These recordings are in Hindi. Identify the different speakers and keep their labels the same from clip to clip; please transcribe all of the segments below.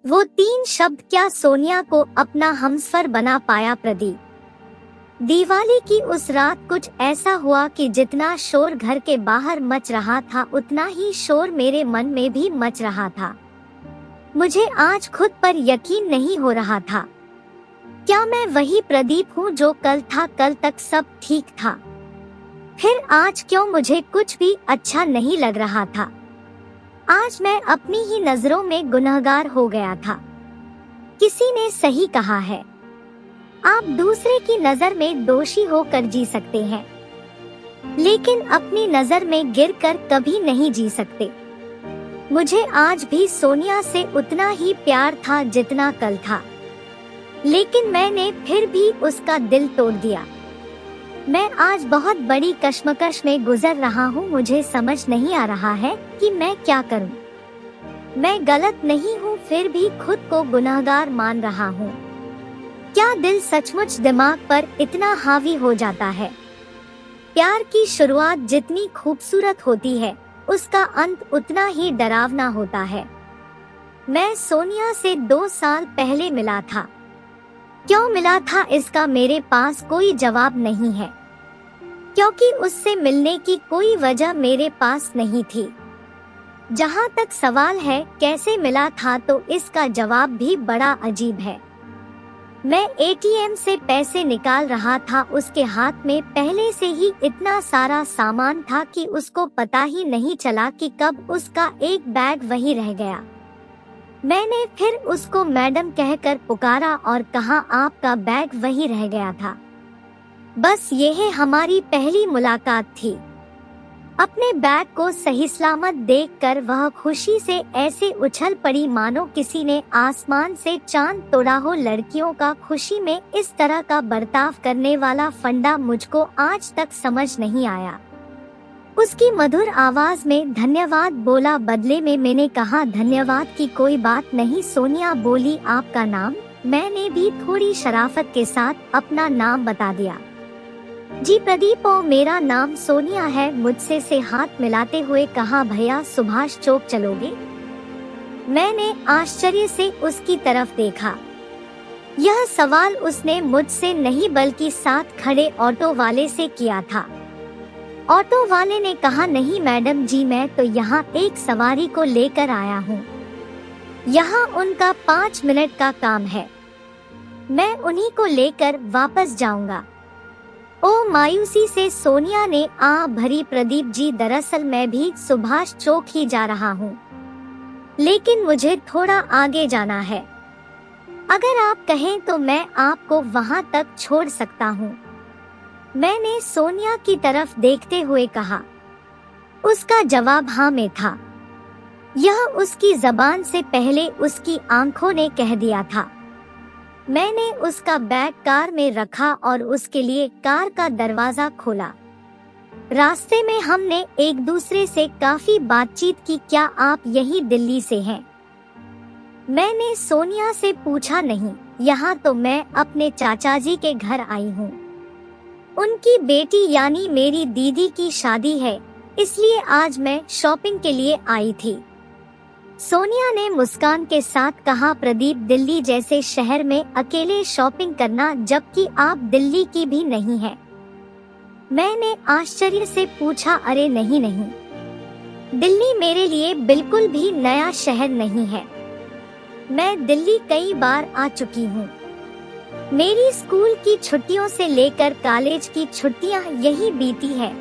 Speaker 1: वो 3 शब्द क्या सोनिया को अपना हमसफर बना पाया प्रदीप। दिवाली की उस रात कुछ ऐसा हुआ कि जितना शोर घर के बाहर मच रहा था उतना ही शोर मेरे मन में भी मच रहा था। मुझे आज खुद पर यकीन नहीं हो रहा था। क्या मैं वही प्रदीप हूँ जो कल था? कल तक सब ठीक था, फिर आज क्यों मुझे कुछ भी अच्छा नहीं लग रहा था? आज मैं अपनी ही नजरों में गुनहगार हो गया था। किसी ने सही कहा है, आप दूसरे की नजर में दोषी होकर जी सकते हैं, लेकिन अपनी नजर में गिरकर कभी नहीं जी सकते। मुझे आज भी सोनिया से उतना ही प्यार था जितना कल था, लेकिन मैंने फिर भी उसका दिल तोड़ दिया। मैं आज बहुत बड़ी कश्मकश में गुजर रहा हूँ। मुझे समझ नहीं आ रहा है कि मैं क्या करूँ। मैं गलत नहीं हूँ, फिर भी खुद को गुनहगार मान रहा हूँ। क्या दिल सचमुच दिमाग पर इतना हावी हो जाता है? प्यार की शुरुआत जितनी खूबसूरत होती है, उसका अंत उतना ही डरावना होता है। मैं सोनिया से 2 साल पहले मिला था। क्यों मिला था इसका मेरे पास कोई जवाब नहीं है, क्योंकि उससे मिलने की कोई वजह मेरे पास नहीं थी। जहाँ तक सवाल है कैसे मिला था, तो इसका जवाब भी बड़ा अजीब है। मैं एटीएम से पैसे निकाल रहा था, उसके हाथ में पहले से ही इतना सारा सामान था कि उसको पता ही नहीं चला कि कब उसका एक बैग वहीं रह गया। मैंने फिर उसको मैडम कहकर पुकारा और कहा आपका बैग वहीं रह गया था। बस यह हमारी पहली मुलाकात थी। अपने बैग को सही सलामत देखकर वह खुशी से ऐसे उछल पड़ी मानो किसी ने आसमान से चांद तोड़ा हो। लड़कियों का खुशी में इस तरह का बर्ताव करने वाला फंडा मुझको आज तक समझ नहीं आया। उसकी मधुर आवाज में धन्यवाद बोला, बदले में मैंने कहा धन्यवाद की कोई बात नहीं। सोनिया बोली आपका नाम? मैंने भी थोड़ी शराफत के साथ अपना नाम बता दिया। जी प्रदीप, मेरा नाम सोनिया है। मुझसे से हाथ मिलाते हुए कहा भैया सुभाष चौक चलोगे? मैंने आश्चर्य से उसकी तरफ देखा। यह सवाल उसने मुझसे नहीं बल्कि साथ खड़े ऑटो वाले से किया था। ऑटो वाले ने कहा नहीं मैडम जी, मैं तो यहाँ एक सवारी को लेकर आया हूँ। यहाँ उनका 5 मिनट का काम है, मैं उन्हीं को लेकर वापस जाऊंगा। ओ मायूसी से सोनिया ने भरी, प्रदीप जी दरअसल मैं भी सुभाष चौक ही जा रहा हूँ, लेकिन मुझे थोड़ा आगे जाना है। अगर आप कहें तो मैं आपको वहाँ तक छोड़ सकता हूँ। मैंने सोनिया की तरफ देखते हुए कहा। उसका जवाब हाँ में था। यह उसकी जबान से पहले उसकी आंखों ने कह दिया था। मैंने उसका बैग कार में रखा और उसके लिए कार का दरवाजा खोला। रास्ते में हमने एक दूसरे से काफी बातचीत की। क्या आप यही दिल्ली से हैं? मैंने सोनिया से पूछा नहीं, यहाँ तो मैं अपने चाचा जी के घर आई हूँ। उनकी बेटी यानी मेरी दीदी की शादी है, इसलिए आज मैं शॉपिंग के लिए आई थी। सोनिया ने मुस्कान के साथ कहा प्रदीप, दिल्ली जैसे शहर में अकेले शॉपिंग करना, जबकि आप दिल्ली की भी नहीं है। मैंने आश्चर्य से पूछा अरे नहीं नहीं, दिल्ली मेरे लिए बिल्कुल भी नया शहर नहीं है। मैं दिल्ली कई बार आ चुकी हूँ। मेरी स्कूल की छुट्टियों से लेकर कॉलेज की छुट्टियां यही बीती है,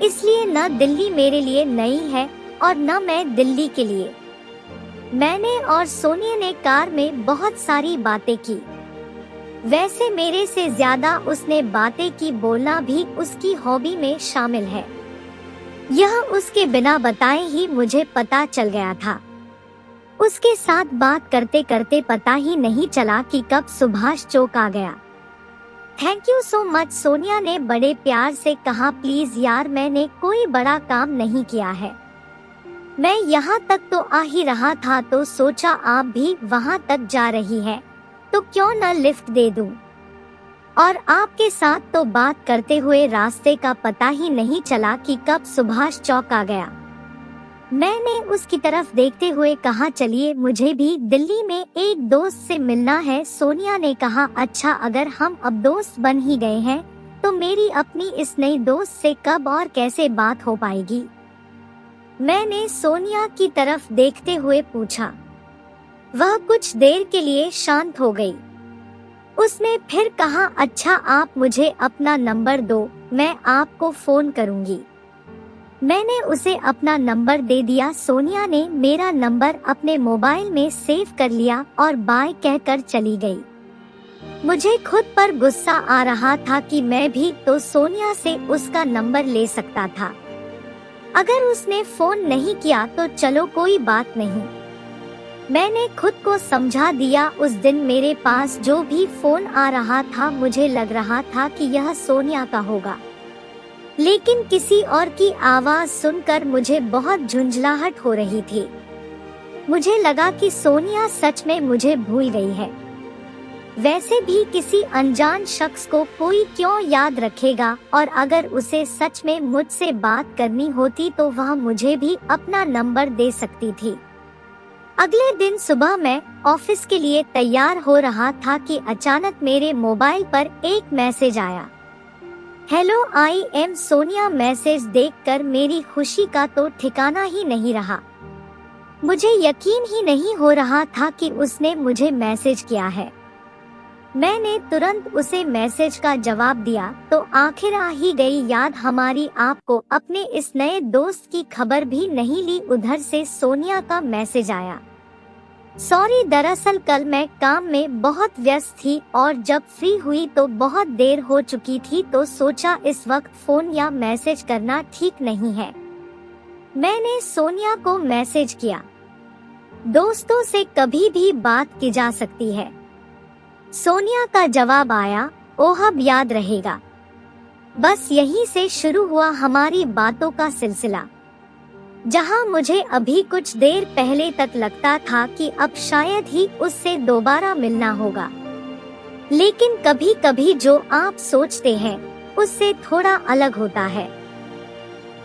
Speaker 1: इसलिए न दिल्ली मेरे लिए नई है और न मैं दिल्ली के लिए। मैंने और सोनिया ने कार में बहुत सारी बातें की। वैसे मेरे से ज्यादा उसने बातें की, बोलना भी उसकी हॉबी में शामिल है। यह उसके बिना बताए ही मुझे पता चल गया था। उसके साथ बात करते करते पता ही नहीं चला कि कब सुभाष चौक आ गया। Thank you so much, Sonia ने बड़े प्यार से कहा। प्लीज यार, मैंने कोई बड़ा काम नहीं किया है। मैं यहाँ तक तो आ ही रहा था, तो सोचा आप भी वहाँ तक जा रही है तो क्यों न लिफ्ट दे दूं। और आपके साथ तो बात करते हुए रास्ते का पता ही नहीं चला कि कब सुभाष चौक आ गया। मैंने उसकी तरफ देखते हुए कहा, चलिए मुझे भी दिल्ली में एक दोस्त से मिलना है। सोनिया ने कहा, अच्छा अगर हम अब दोस्त बन ही गए हैं तो मेरी अपनी इस नई दोस्त से कब और कैसे बात हो पाएगी? मैंने सोनिया की तरफ देखते हुए पूछा। वह कुछ देर के लिए शांत हो गई। उसने फिर कहा, अच्छा आप मुझे अपना नंबर दो, मैं आपको फोन करूंगी। मैंने उसे अपना नंबर दे दिया। सोनिया ने मेरा नंबर अपने मोबाइल में सेव कर लिया और बाय कहकर चली गई। मुझे खुद पर गुस्सा आ रहा था कि मैं भी तो सोनिया से उसका नंबर ले सकता था। अगर उसने फोन नहीं किया तो चलो कोई बात नहीं। मैंने खुद को समझा दिया। उस दिन मेरे पास जो भी फोन आ रहा था मुझे लग रहा था कि यह सोनिया का होगा, लेकिन किसी और की आवाज सुनकर मुझे बहुत झुंझलाहट हो रही थी। मुझे लगा कि सोनिया सच में मुझे भूल गई है। वैसे भी किसी अनजान शख्स को कोई क्यों याद रखेगा, और अगर उसे सच में मुझसे बात करनी होती तो वह मुझे भी अपना नंबर दे सकती थी। अगले दिन सुबह मैं ऑफिस के लिए तैयार हो रहा था कि अचानक मेरे मोबाइल पर एक मैसेज आया। Hello, I am Sonia. Message देखकर मेरी खुशी का तो ठिकाना ही नहीं रहा। मुझे यकीन ही नहीं हो रहा था कि उसने मुझे मैसेज किया है। मैंने तुरंत उसे मैसेज का जवाब दिया तो आखिर आ ही गई याद हमारी। आपको अपने इस नए दोस्त की खबर भी नहीं ली। उधर से सोनिया का मैसेज आया, सॉरी दरअसल कल मैं काम में बहुत व्यस्त थी और जब फ्री हुई तो बहुत देर हो चुकी थी, तो सोचा इस वक्त फोन या मैसेज करना ठीक नहीं है। मैंने सोनिया को मैसेज किया, दोस्तों से कभी भी बात की जा सकती है। सोनिया का जवाब आया, ओह अब याद रहेगा। बस यहीं से शुरू हुआ हमारी बातों का सिलसिला। जहां मुझे अभी कुछ देर पहले तक लगता था कि अब शायद ही उससे दोबारा मिलना होगा, लेकिन कभी कभी जो आप सोचते हैं उससे थोड़ा अलग होता है।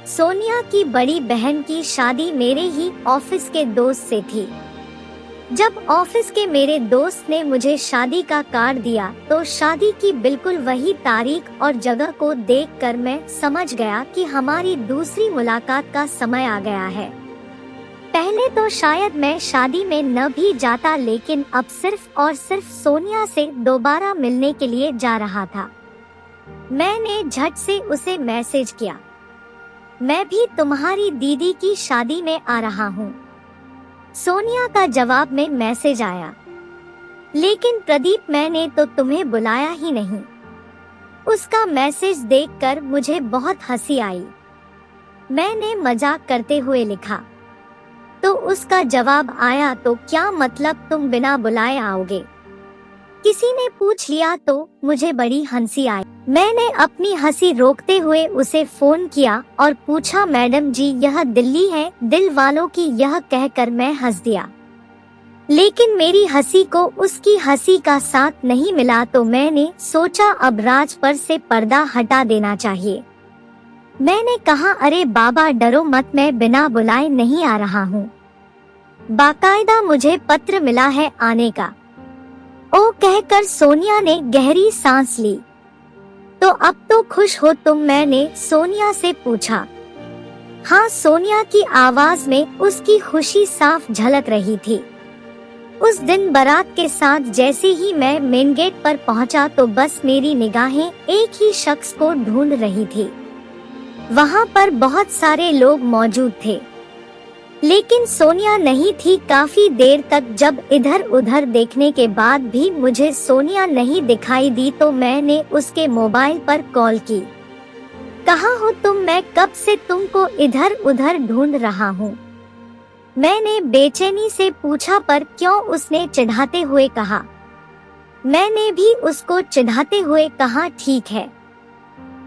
Speaker 1: सोनिया की बड़ी बहन की शादी मेरे ही ऑफिस के दोस्त से थी। जब ऑफिस के मेरे दोस्त ने मुझे शादी का कार्ड दिया तो शादी की बिल्कुल वही तारीख और जगह को देखकर मैं समझ गया कि हमारी दूसरी मुलाकात का समय आ गया है। पहले तो शायद मैं शादी में न भी जाता, लेकिन अब सिर्फ और सिर्फ सोनिया से दोबारा मिलने के लिए जा रहा था। मैंने झट से उसे मैसेज किया, मैं भी तुम्हारी दीदी की शादी में आ रहा हूँ। सोनिया का जवाब में मैसेज आया, लेकिन प्रदीप मैंने तो तुम्हें बुलाया ही नहीं। उसका मैसेज देखकर मुझे बहुत हंसी आई। मैंने मजाक करते हुए लिखा, तो उसका जवाब आया, तो क्या मतलब तुम बिना बुलाए आओगे? किसी ने पूछ लिया तो मुझे बड़ी हंसी आई। मैंने अपनी हंसी रोकते हुए उसे फोन किया और पूछा, मैडम जी यह दिल्ली है दिल वालों की। यह कहकर मैं हंस दिया, लेकिन मेरी हंसी को उसकी हंसी का साथ नहीं मिला, तो मैंने सोचा अब राज पर से पर्दा हटा देना चाहिए। मैंने कहा, अरे बाबा डरो मत, मैं बिना बुलाए नहीं आ रहा हूँ, बाकायदा मुझे पत्र मिला है आने का। ओ कहकर सोनिया ने गहरी सांस ली। तो अब तो खुश हो तुम? मैंने सोनिया से पूछा। हाँ, सोनिया की आवाज में उसकी खुशी साफ झलक रही थी। उस दिन बारात के साथ जैसे ही मैं मेन गेट पर पहुंचा तो बस मेरी निगाहें एक ही शख्स को ढूंढ रही थी। वहां पर बहुत सारे लोग मौजूद थे, लेकिन सोनिया नहीं थी। काफी देर तक जब इधर उधर देखने के बाद भी मुझे सोनिया नहीं दिखाई दी तो मैंने उसके मोबाइल पर कॉल की। कहाँ हो तुम? मैं कब से तुमको इधर उधर ढूंढ रहा हूँ, मैंने बेचैनी से पूछा। पर क्यों? उसने चिढ़ाते हुए कहा। मैंने भी उसको चिढ़ाते हुए कहा, ठीक है,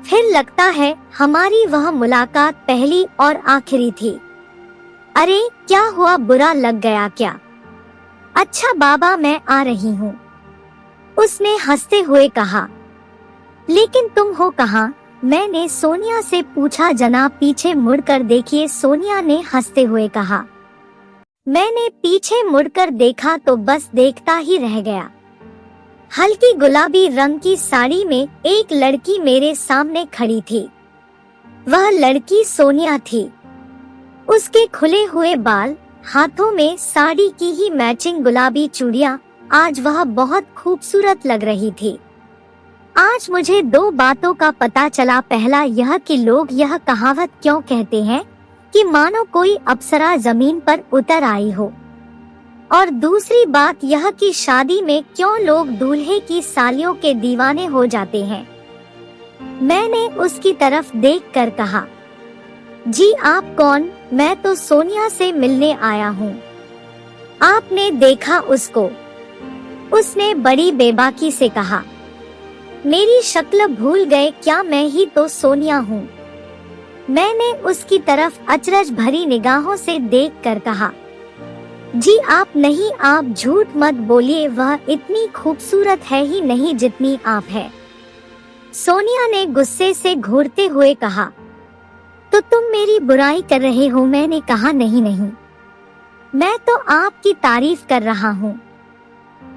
Speaker 1: फिर लगता है हमारी वह मुलाकात पहली और आखिरी थी। अरे क्या हुआ, बुरा लग गया क्या? अच्छा बाबा मैं आ रही हूँ, उसने हंसते हुए कहा। लेकिन तुम हो कहाँ? मैंने सोनिया से पूछा, जनाब पीछे मुड़कर देखिए, सोनिया ने हंसते हुए कहा। मैंने पीछे मुड़कर देखा तो बस देखता ही रह गया। हल्की गुलाबी रंग की साड़ी में एक लड़की मेरे सामने खड़ी थी। वह लड़की सोनिया थी। उसके खुले हुए बाल, हाथों में साड़ी की ही मैचिंग गुलाबी चूड़ियां, आज वह बहुत खूबसूरत लग रही थी। आज मुझे दो बातों का पता चला। पहला यह कि लोग यह कहावत क्यों कहते हैं कि मानो कोई अप्सरा जमीन पर उतर आई हो, और दूसरी बात यह कि शादी में क्यों लोग दूल्हे की सालियों के दीवाने हो जाते हैं। मैंने उसकी तरफ देखकर कहा, जी आप कौन? मैं तो सोनिया से मिलने आया हूँ। आपने देखा उसको? उसने बड़ी बेबाकी से कहा। मेरी शक्ल भूल गए क्या? मैं ही तो सोनिया हूँ। मैंने उसकी तरफ अचरज भरी निगाहों से देखकर कहा, जी आप नहीं, आप झूठ मत बोलिए, वह इतनी खूबसूरत है ही नहीं जितनी आप है। सोनिया ने गुस्से से घूरते हुए कहा। तो तुम मेरी बुराई कर रहे हो? मैंने कहा, नहीं नहीं, मैं तो आपकी तारीफ कर रहा हूँ।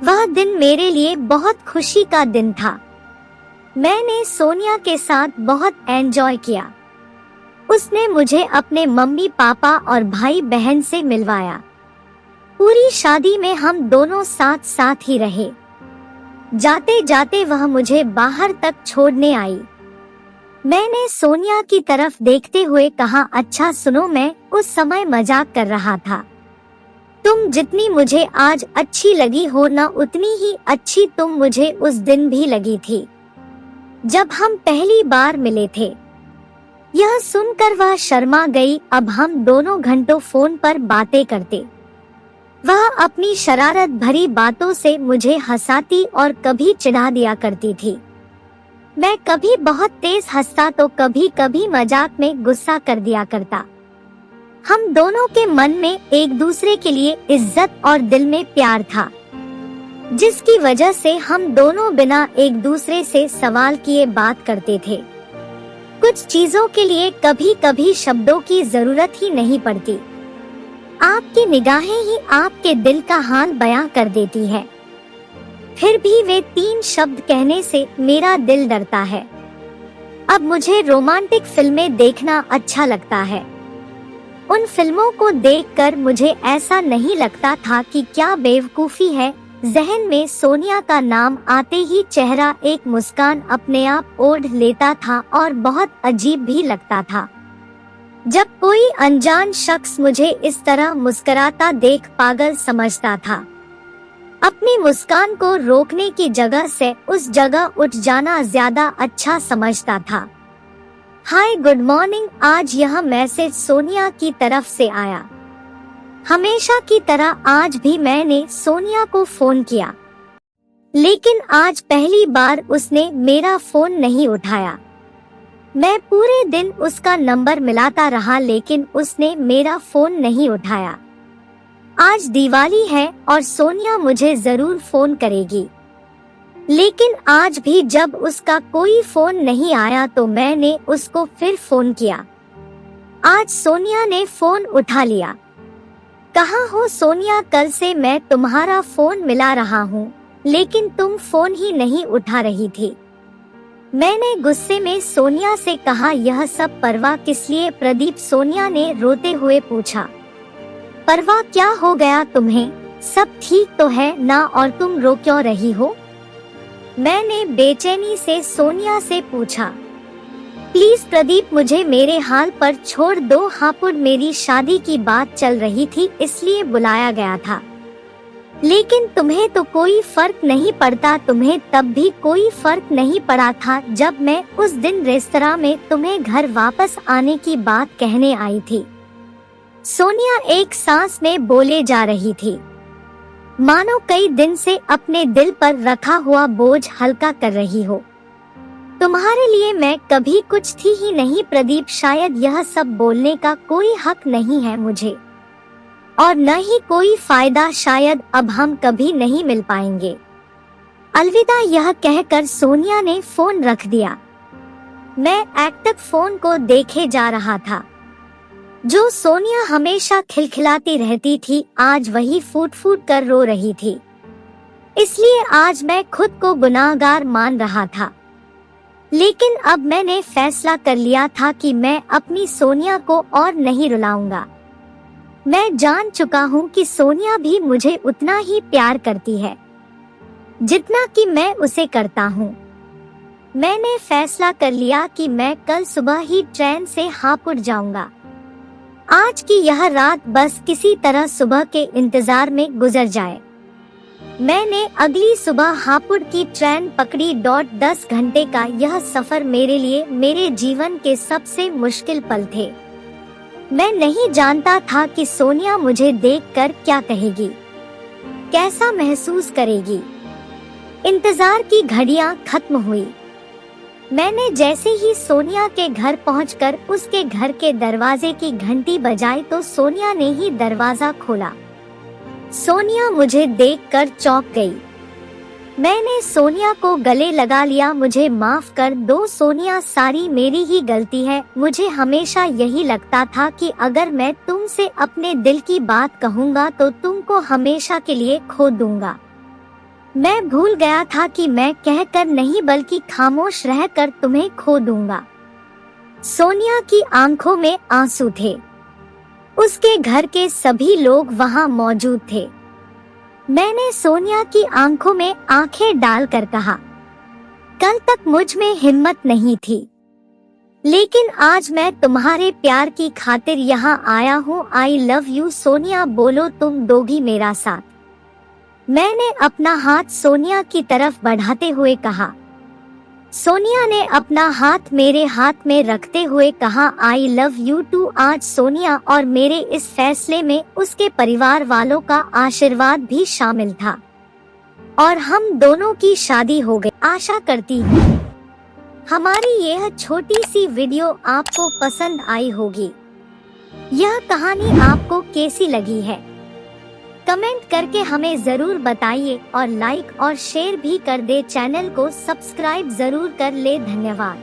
Speaker 1: वह दिन मेरे लिए बहुत खुशी का दिन था। मैंने सोनिया के साथ बहुत एंजॉय किया। उसने मुझे अपने मम्मी पापा और भाई बहन से मिलवाया। पूरी शादी में हम दोनों साथ साथ ही रहे। जाते जाते वह मुझे बाहर तक छोड़ने आई। मैंने सोनिया की तरफ देखते हुए कहा, अच्छा सुनो, मैं उस समय मजाक कर रहा था। तुम जितनी मुझे आज अच्छी लगी हो ना, उतनी ही अच्छी तुम मुझे उस दिन भी लगी थी जब हम पहली बार मिले थे। यह सुनकर वह शर्मा गई। अब हम दोनों घंटों फोन पर बातें करते। वह अपनी शरारत भरी बातों से मुझे हंसाती और कभी चिढ़ा दिया करती थी। मैं कभी बहुत तेज हंसता तो कभी कभी मजाक में गुस्सा कर दिया करता। हम दोनों के मन में एक दूसरे के लिए इज्जत और दिल में प्यार था, जिसकी वजह से हम दोनों बिना एक दूसरे से सवाल किए बात करते थे। कुछ चीजों के लिए कभी कभी शब्दों की जरूरत ही नहीं पड़ती। आपकी निगाहें ही आपके दिल का हाल बयां कर देती है। फिर भी वे 3 शब्द कहने से मेरा दिल डरता है। अब मुझे रोमांटिक फिल्में देखना अच्छा लगता है। उन फिल्मों को देखकर मुझे ऐसा नहीं लगता था कि क्या बेवकूफी है। जहन में सोनिया का नाम आते ही चेहरा एक मुस्कान अपने आप ओढ़ लेता था और बहुत अजीब भी लगता था। जब कोई अनजान शख्स मुझे इस तरह मुस्कुराता देख पागल समझता था। अपनी मुस्कान को रोकने की जगह से उस जगह उठ जाना ज्यादा अच्छा समझता था। Hi good morning. आज यह मैसेज सोनिया की तरफ से आया। हमेशा की तरह आज भी मैंने सोनिया को फोन किया, लेकिन आज पहली बार उसने मेरा फोन नहीं उठाया। मैं पूरे दिन उसका नंबर मिलाता रहा, लेकिन उसने मेरा फोन नहीं उठाया। आज दिवाली है और सोनिया मुझे जरूर फोन करेगी, लेकिन आज भी जब उसका कोई फोन नहीं आया तो मैंने उसको फिर फोन किया। आज सोनिया ने फोन उठा लिया। कहाँ हो सोनिया? कल से मैं तुम्हारा फोन मिला रहा हूँ, लेकिन तुम फोन ही नहीं उठा रही थी। मैंने गुस्से में सोनिया से कहा, यह सब परवाह किस लिए प्रदीप? सोनिया ने रोते हुए पूछा। परवाह क्या हो गया तुम्हें? सब ठीक तो है ना, और तुम रो क्यों रही हो? मैंने बेचैनी से सोनिया से पूछा। प्लीज प्रदीप, मुझे मेरे हाल पर छोड़ दो। हापुड़ मेरी शादी की बात चल रही थी, इसलिए बुलाया गया था, लेकिन तुम्हें तो कोई फर्क नहीं पड़ता। तुम्हें तब भी कोई फर्क नहीं पड़ा था जब मैं उस दिन रेस्तरां में तुम्हें घर वापस आने की बात कहने आई थी। सोनिया एक सांस में बोले जा रही थी, मानो कई दिन से अपने दिल पर रखा हुआ बोझ हल्का कर रही हो। तुम्हारे लिए मैं कभी कुछ थी ही नहीं प्रदीप। शायद यह सब बोलने का कोई हक नहीं है मुझे, और न ही कोई फायदा। शायद अब हम कभी नहीं मिल पाएंगे। अलविदा। यह कहकर सोनिया ने फोन रख दिया। मैं एकटक फोन को देखे जा रहा था। जो सोनिया हमेशा खिलखिलाती रहती थी, आज वही फूट फूट कर रो रही थी। इसलिए आज मैं खुद को गुनाहगार मान रहा था। लेकिन अब मैंने फैसला कर लिया था कि मैं अपनी सोनिया को और नहीं रुलाऊंगा। मैं जान चुका हूँ कि सोनिया भी मुझे उतना ही प्यार करती है जितना कि मैं उसे करता हूँ। मैंने फैसला कर लिया कि मैं कल सुबह ही ट्रेन से हापुड़ जाऊंगा। आज की यह रात बस किसी तरह सुबह के इंतजार में गुजर जाए। मैंने अगली सुबह हापुड़ की ट्रेन पकड़ी। 10 घंटे का यह सफर मेरे लिए मेरे जीवन के सबसे मुश्किल पल थे। मैं नहीं जानता था कि सोनिया मुझे देखकर क्या कहेगी, कैसा महसूस करेगी। इंतजार की घड़ियां खत्म हुई। मैंने जैसे ही सोनिया के घर पहुंचकर उसके घर के दरवाजे की घंटी बजाई तो सोनिया ने ही दरवाजा खोला। सोनिया मुझे देखकर चौंक गई। मैंने सोनिया को गले लगा लिया। मुझे माफ कर दो सोनिया, सारी मेरी ही गलती है। मुझे हमेशा यही लगता था कि अगर मैं तुमसे अपने दिल की बात कहूँगा तो तुमको हमेशा के लिए खो दूंगा। मैं भूल गया था कि मैं कहकर नहीं बल्कि खामोश रहकर तुम्हें खो दूंगा। सोनिया की आंखों में आंसू थे। उसके घर के सभी लोग वहां मौजूद थे। मैंने सोनिया की आंखों में आंखें डालकर कहा, कल तक मुझ में हिम्मत नहीं थी, लेकिन आज मैं तुम्हारे प्यार की खातिर यहाँ आया हूँ। I love you Sonia. बोलो तुम दोगी मेरा साथ? मैंने अपना हाथ सोनिया की तरफ बढ़ाते हुए कहा। सोनिया ने अपना हाथ मेरे हाथ में रखते हुए कहा, आई लव यू टू। आज सोनिया और मेरे इस फैसले में उसके परिवार वालों का आशीर्वाद भी शामिल था और हम दोनों की शादी हो गई। आशा करती हूँ हमारी यह छोटी सी वीडियो आपको पसंद आई होगी। यह कहानी आपको कैसी लगी है कमेंट करके हमें जरूर बताइए और लाइक और शेयर भी कर दे। चैनल को सब्सक्राइब जरूर कर ले। धन्यवाद।